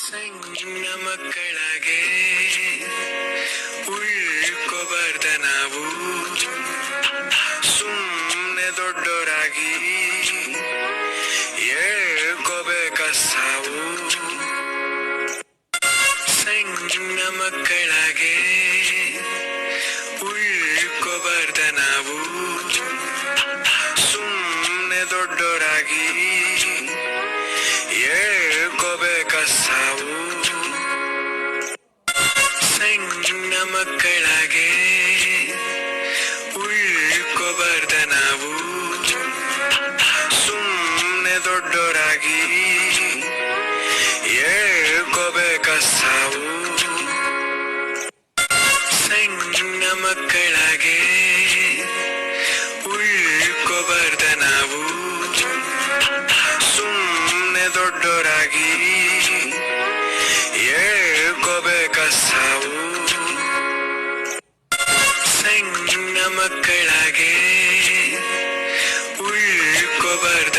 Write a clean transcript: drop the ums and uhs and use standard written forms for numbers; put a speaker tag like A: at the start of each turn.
A: ಸಣ್ಣ ಮಕ್ಕಳಾಗೆ ಉಳ್ಕೋಬಾರ್ದ ನಾವು, ಸುಮ್ಮನೆ ದೊಡ್ಡೋರಾಗಿ ಹೇಳ್ಕೋಬೇಕ ಸಾವು. ಸಣ್ಣ ಮಕ್ಕಳಾಗೆ ಉಳ್ಕೋಬಾರ್ದ ನಾವು, ಸುಮ್ಮನೆ ದೊಡ್ಡೋರಾಗಿ ಹೇಳ್ಕೋಬೇಕ ಸಾವು. ಸಣ್ಣ ಮಕ್ಕಳಾಗೆ ಉಳ್ಕೋಬಾರ್ದ ನಾವು, ಸುಮ್ಮನೆ ದೊಡ್ಡೋರಾಗಿ ಹೇಳ್ಕೋಬೇಕ ಸಾವು. ಸಣ್ಣ ಮಕ್ಕಳಾಗೆ ಉಳ್ಕೋಬಾರ್ದ ನಾವು, ಸುಮ್ಮನೆ ದೊಡ್ಡೋರಾಗಿ ಹೇಳ್ಕೋಬೇಕ ಸಾವು. ಸಣ್ಣ ಮಕ್ಕಳಾಗೆ ಉಳ್ಕೋಬಾರ್ದ